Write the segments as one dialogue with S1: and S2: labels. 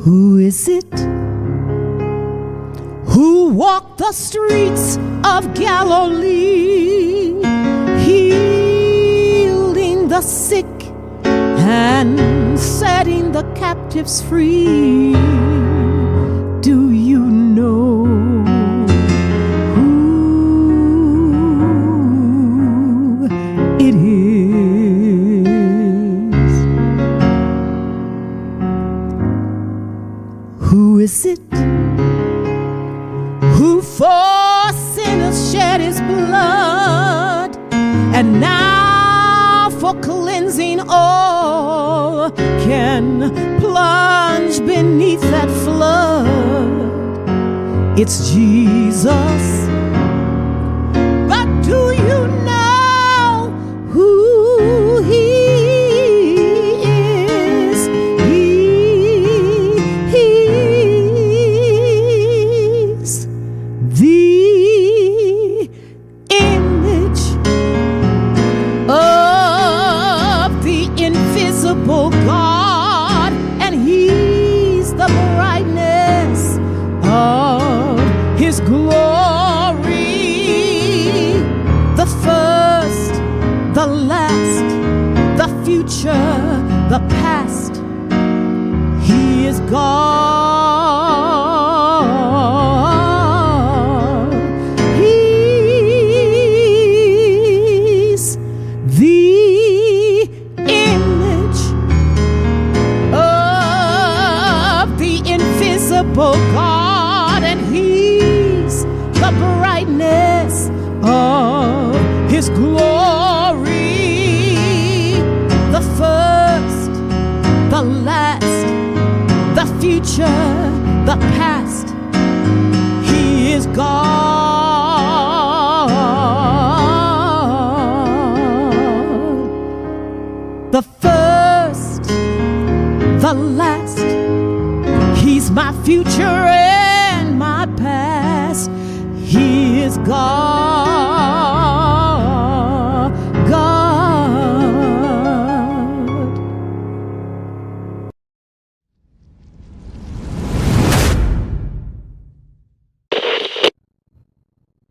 S1: Who is it who walked the streets of Galilee, healing the sick and setting the captives free? Do you know who it is? Who is it who for sinners shed his blood, and now for cleansing all can plunge beneath that flood? It's Jesus. But do you know who he is? He's the image of the invisible God, and he's the brightness of his glory, the first, the last, the future, the past. He is God. He's the image of the invisible God, and he's the brightness of his glory, the first, the last, the future, the past. He is God. The first, the last. He's my future and my past. He is God. God.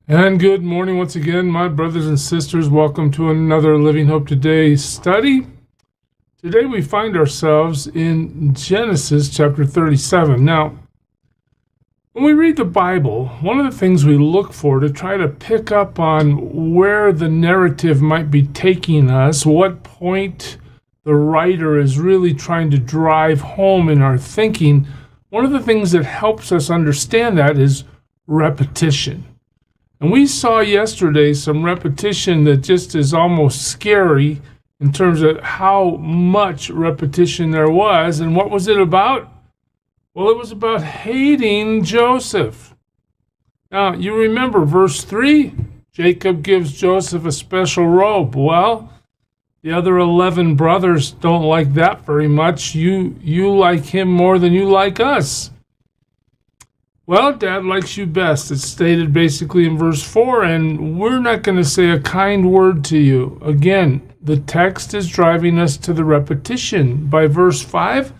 S2: And good morning once again, my brothers and sisters. Welcome to another Living Hope Today study. Today we find ourselves in Genesis chapter 37. Now, when we read the Bible, one of the things we look for to try to pick up on where the narrative might be taking us, what point the writer is really trying to drive home in our thinking, one of the things that helps us understand that is repetition. And we saw yesterday some repetition that just is almost scary in terms of how much repetition there was. And what was it about? Well, it was about hating Joseph. Now, you remember verse 3, Jacob gives Joseph a special robe. Well, the other 11 brothers don't like that very much. You like him more than you like us. Well, Dad likes you best. It's stated basically in verse 4, and we're not going to say a kind word to you. Again, the text is driving us to the repetition. By verse 5,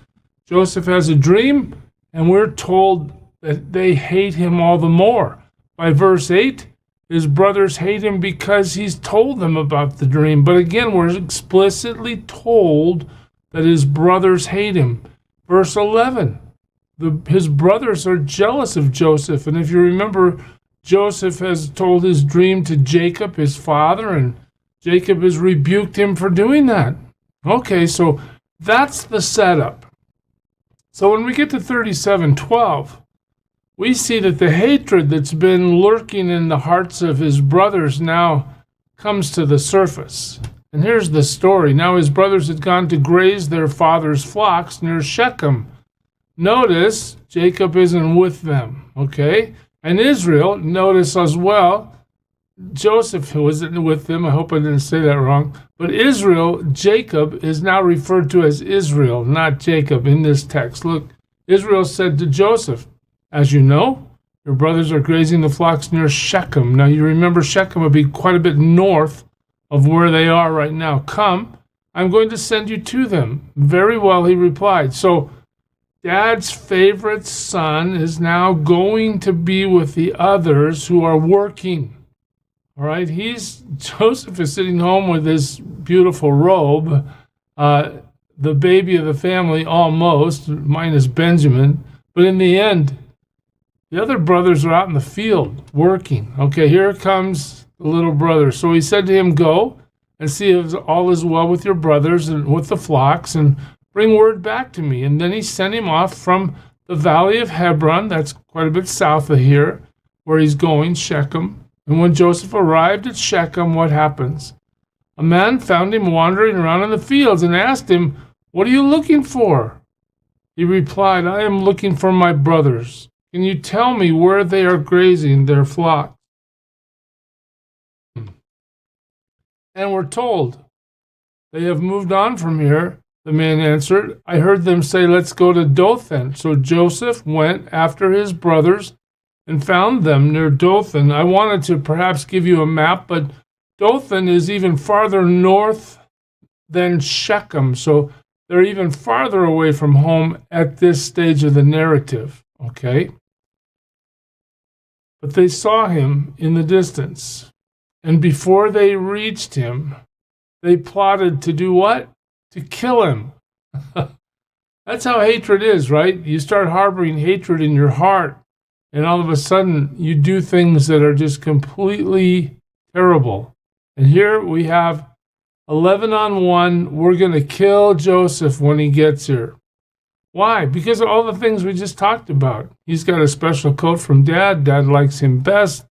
S2: Joseph has a dream, and we're told that they hate him all the more. By verse 8, his brothers hate him because he's told them about the dream. But again, we're explicitly told that his brothers hate him. Verse 11, his brothers are jealous of Joseph. And if you remember, Joseph has told his dream to Jacob, his father, and Jacob has rebuked him for doing that. Okay, so that's the setup. So when we get to 37:12, we see that the hatred that's been lurking in the hearts of his brothers now comes to the surface. And here's the story. Now his brothers had gone to graze their father's flocks near Shechem. Notice Jacob isn't with them, okay? And Israel, notice as well, Joseph wasn't with them. I hope I didn't say that wrong. But Israel, Jacob, is now referred to as Israel, not Jacob in this text. Look, Israel said to Joseph, as you know, your brothers are grazing the flocks near Shechem. Now you remember Shechem would be quite a bit north of where they are right now. Come, I'm going to send you to them. Very well, he replied. So Dad's favorite son is now going to be with the others who are working. All right, Joseph is sitting home with this beautiful robe, the baby of the family almost, minus Benjamin. But in the end, the other brothers are out in the field working. Okay, here comes the little brother. So he said to him, "Go and see if all is well with your brothers and with the flocks, and bring word back to me." And then he sent him off from the valley of Hebron, that's quite a bit south of here, where he's going, Shechem. And when Joseph arrived at Shechem, what happens? A man found him wandering around in the fields and asked him, "What are you looking for?" He replied, "I am looking for my brothers. Can you tell me where they are grazing their flock?" And we're told, "They have moved on from here." The man answered, "I heard them say, 'Let's go to Dothan.'" So Joseph went after his brothers and found them near Dothan. I wanted to perhaps give you a map, but Dothan is even farther north than Shechem, so they're even farther away from home at this stage of the narrative, okay? But they saw him in the distance, and before they reached him, they plotted to do what? To kill him. That's how hatred is, right? You start harboring hatred in your heart, and all of a sudden you do things that are just completely terrible. And here we have 11 on 1. We're going to kill Joseph when he gets here. Why? Because of all the things we just talked about. He's got a special coat from Dad. Dad likes him best.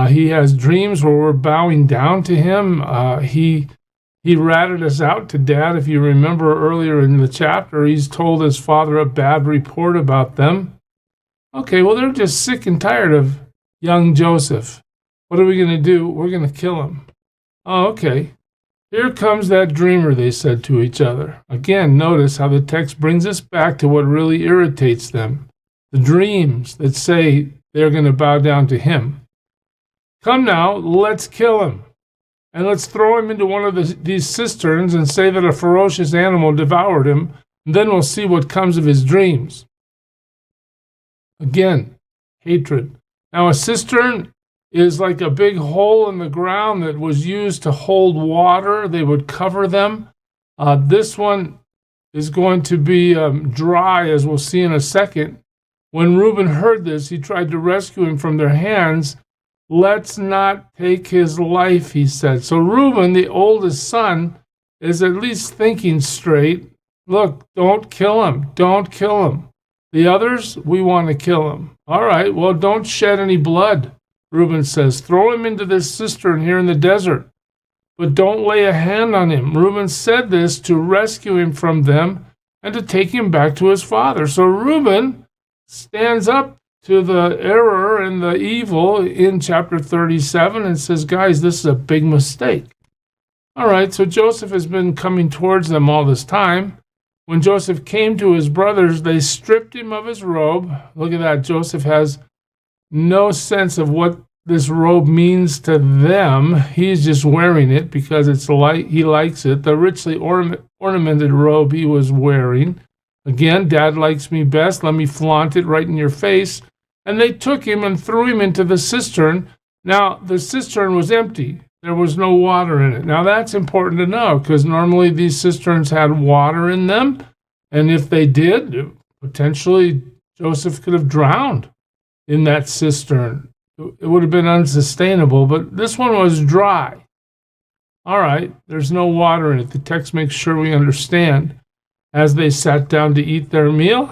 S2: He has dreams where we're bowing down to him. He ratted us out to Dad. If you remember earlier in the chapter, he's told his father a bad report about them. Okay, well, they're just sick and tired of young Joseph. What are we going to do? We're going to kill him. Oh, okay. Here comes that dreamer, they said to each other. Again, notice how the text brings us back to what really irritates them. The dreams that say they're going to bow down to him. "Come now, let's kill him. And let's throw him into one of these cisterns and say that a ferocious animal devoured him. And then we'll see what comes of his dreams." Again, hatred. Now, a cistern is like a big hole in the ground that was used to hold water. They would cover them. This one is going to be dry, as we'll see in a second. When Reuben heard this, he tried to rescue him from their hands. "Let's not take his life," he said. So Reuben, the oldest son, is at least thinking straight. Look, don't kill him. Don't kill him. The others, we want to kill him. All right, well, don't shed any blood, Reuben says. Throw him into this cistern here in the desert, but don't lay a hand on him. Reuben said this to rescue him from them and to take him back to his father. So Reuben stands up to the error and the evil in chapter 37 and says, guys, this is a big mistake. All right, so Joseph has been coming towards them all this time. When Joseph came to his brothers, they stripped him of his robe. Look at that. Joseph has no sense of what this robe means to them. He's just wearing it because it's he likes it. The richly ornamented robe he was wearing. Again, Dad likes me best. Let me flaunt it right in your face. And they took him and threw him into the cistern. Now, the cistern was empty. There was no water in it. Now, that's important to know because normally these cisterns had water in them. And if they did, potentially Joseph could have drowned in that cistern. It would have been unsustainable, but this one was dry. All right, there's no water in it. The text makes sure we understand. As they sat down to eat their meal.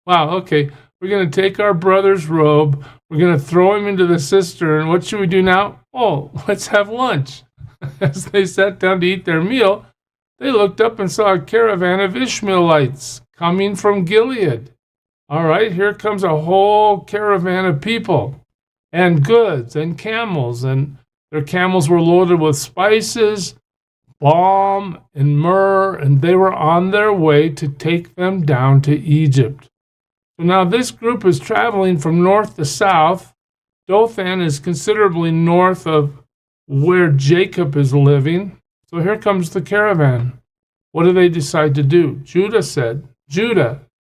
S2: Wow, okay. We're going to take our brother's robe. We're going to throw him into the cistern. What should we do now? Oh, let's have lunch. As they sat down to eat their meal, they looked up and saw a caravan of Ishmaelites coming from Gilead. All right, here comes a whole caravan of people and goods and camels. And their camels were loaded with spices, balm, and myrrh, and they were on their way to take them down to Egypt. So now this group is traveling from north to south. Dothan is considerably north of where Jacob is living. So here comes the caravan. What do they decide to do? Judah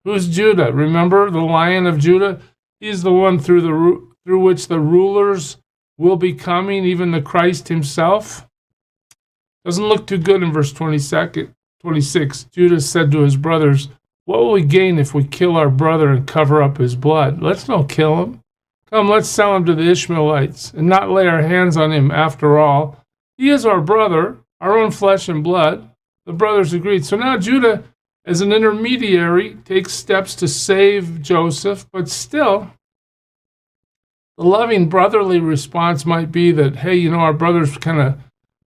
S2: Who's Judah? Remember the Lion of Judah? He's the one through which the rulers will be coming, even the Christ himself. Doesn't look too good in verse 26. Judah said to his brothers, "What will we gain if we kill our brother and cover up his blood? Let's not kill him. Come, let's sell him to the Ishmaelites and not lay our hands on him after all. He is our brother, our own flesh and blood." The brothers agreed. So now Judah, as an intermediary, takes steps to save Joseph, but still, the loving brotherly response might be that, hey, our brother's kind of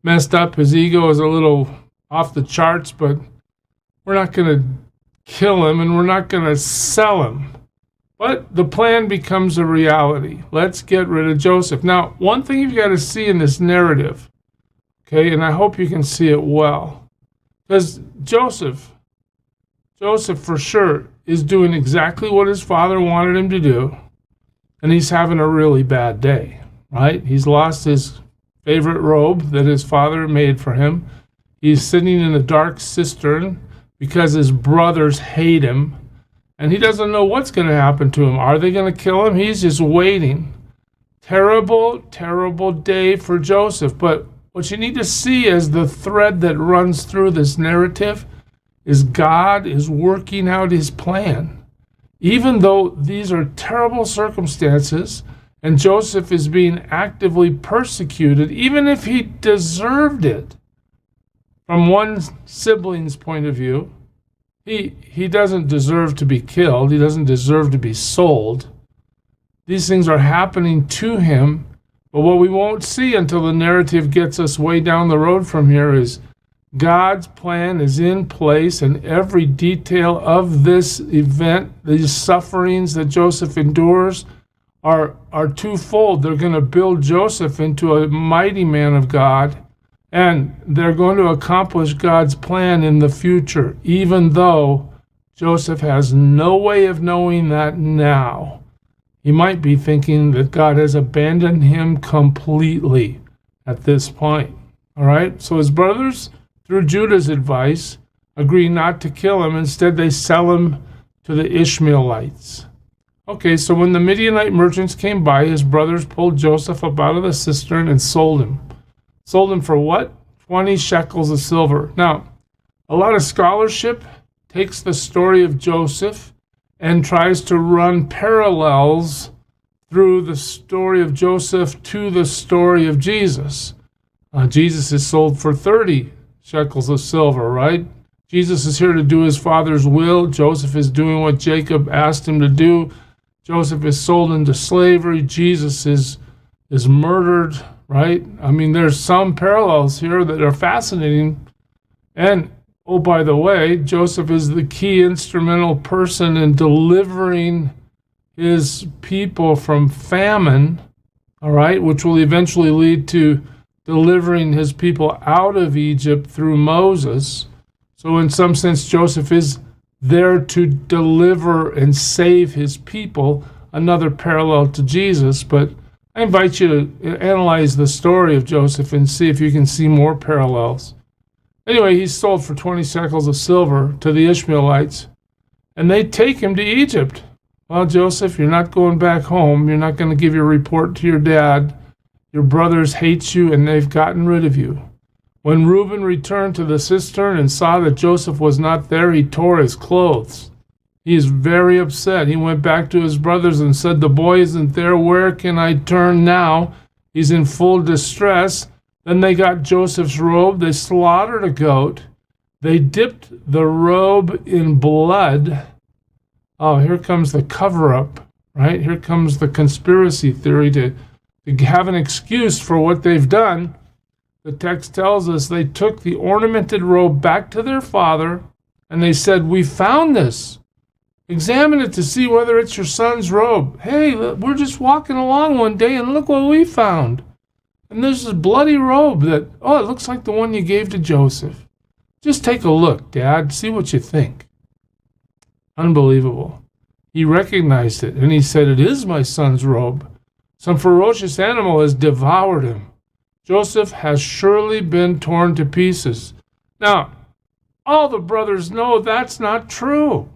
S2: messed up. His ego is a little off the charts, but we're not going to kill him and we're not going to sell him. But the plan becomes a reality. Let's get rid of Joseph. Now, one thing you've got to see in this narrative, okay, and I hope you can see it well, because Joseph for sure is doing exactly what his father wanted him to do, and he's having a really bad day, right? He's lost his favorite robe that his father made for him. He's sitting in a dark cistern because his brothers hate him, and he doesn't know what's going to happen to him. Are they going to kill him? He's just waiting. Terrible, terrible day for Joseph. But what you need to see as the thread that runs through this narrative is God is working out his plan. Even though these are terrible circumstances and Joseph is being actively persecuted, even if he deserved it, from one sibling's point of view, he doesn't deserve to be killed. He doesn't deserve to be sold. These things are happening to him. But what we won't see until the narrative gets us way down the road from here is God's plan is in place, and every detail of this event, these sufferings that Joseph endures, are twofold. They're going to build Joseph into a mighty man of God, and they're going to accomplish God's plan in the future, even though Joseph has no way of knowing that now. He might be thinking that God has abandoned him completely at this point. All right? So his brothers, through Judah's advice, agree not to kill him. Instead, they sell him to the Ishmaelites. Okay, so when the Midianite merchants came by, his brothers pulled Joseph up out of the cistern and sold him. Sold him for what? 20 shekels of silver. Now, a lot of scholarship takes the story of Joseph and tries to run parallels through the story of Joseph to the story of Jesus. Jesus is sold for 30 shekels of silver, right? Jesus is here to do his Father's will. Joseph is doing what Jacob asked him to do. Joseph is sold into slavery. Jesus is murdered, right? I mean, there's some parallels here that are fascinating. And, oh, by the way, Joseph is the key instrumental person in delivering his people from famine, all right, which will eventually lead to delivering his people out of Egypt through Moses. So in some sense, Joseph is there to deliver and save his people, another parallel to Jesus. But I invite you to analyze the story of Joseph and see if you can see more parallels. Anyway, he's sold for 20 shekels of silver to the Ishmaelites, and they take him to Egypt. Well, Joseph, you're not going back home. You're not going to give your report to your dad. Your brothers hate you, and they've gotten rid of you. When Reuben returned to the cistern and saw that Joseph was not there, he tore his clothes. He is very upset. He went back to his brothers and said, "The boy isn't there. Where can I turn now?" He's in full distress. Then they got Joseph's robe. They slaughtered a goat. They dipped the robe in blood. Oh, here comes the cover-up, right? Here comes the conspiracy theory to have an excuse for what they've done. The text tells us they took the ornamented robe back to their father, and they said, "We found this. Examine it to see whether it's your son's robe. Hey, we're just walking along one day, and look what we found. And there's this bloody robe that, it looks like the one you gave to Joseph. Just take a look, Dad. See what you think." Unbelievable. He recognized it, and he said, "It is my son's robe. Some ferocious animal has devoured him. Joseph has surely been torn to pieces." Now, all the brothers know that's not true.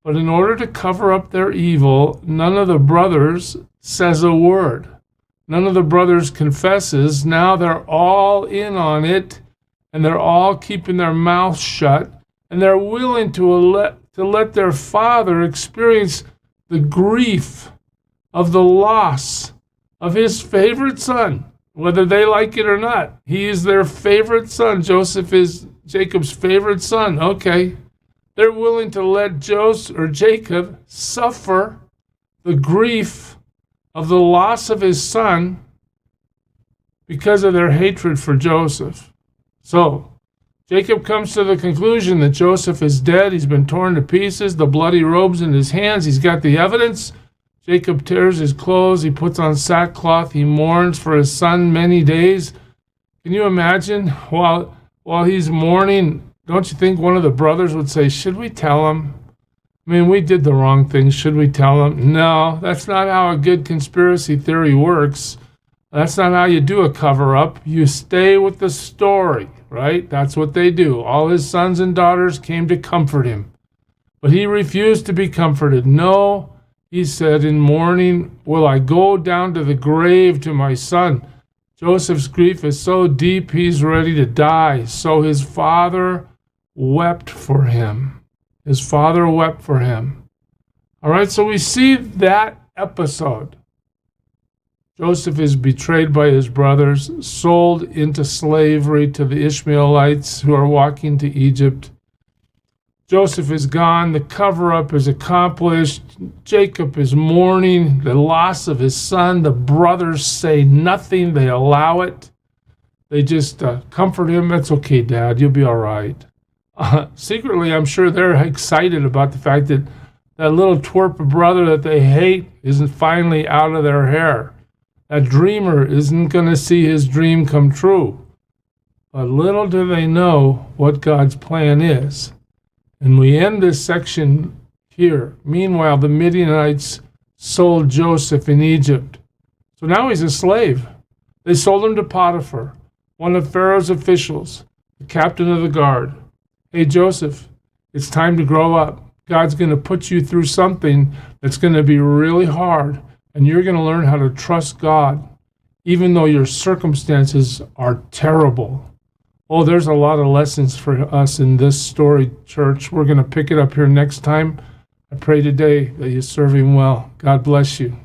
S2: But in order to cover up their evil, none of the brothers says a word. None of the brothers confesses. Now they're all in on it, and they're all keeping their mouths shut, and they're willing to let their father experience the grief of the loss of his favorite son, whether they like it or not. He is their favorite son. Joseph is Jacob's favorite son. Okay. They're willing to let Jacob suffer the grief of the loss of his son because of their hatred for Joseph. So, Jacob comes to the conclusion that Joseph is dead. He's been torn to pieces, the bloody robes in his hands. He's got the evidence. Jacob tears his clothes. He puts on sackcloth. He mourns for his son many days. Can you imagine while he's mourning? Don't you think one of the brothers would say, should we tell him? I mean, we did the wrong thing. Should we tell him? No, that's not how a good conspiracy theory works. That's not how you do a cover-up. You stay with the story, right? That's what they do. All his sons and daughters came to comfort him. But he refused to be comforted. No, he said, in mourning will I go down to the grave to my son. Joseph's grief is so deep, he's ready to die. So his father wept for him. His father wept for him. All right, so we see that episode. Joseph is betrayed by his brothers, sold into slavery to the Ishmaelites who are walking to Egypt. Joseph is gone. The cover-up is accomplished. Jacob is mourning the loss of his son. The brothers say nothing. They allow it. They just comfort him. It's okay, Dad. You'll be all right. Secretly, I'm sure they're excited about the fact that that little twerp brother that they hate isn't finally out of their hair. That dreamer isn't going to see his dream come true. But little do they know what God's plan is. And we end this section here. Meanwhile, the Midianites sold Joseph in Egypt. So now he's a slave. They sold him to Potiphar, one of Pharaoh's officials, the captain of the guard. Hey, Joseph, it's time to grow up. God's going to put you through something that's going to be really hard, and you're going to learn how to trust God, even though your circumstances are terrible. Oh, there's a lot of lessons for us in this story, church. We're going to pick it up here next time. I pray today that you serve him well. God bless you.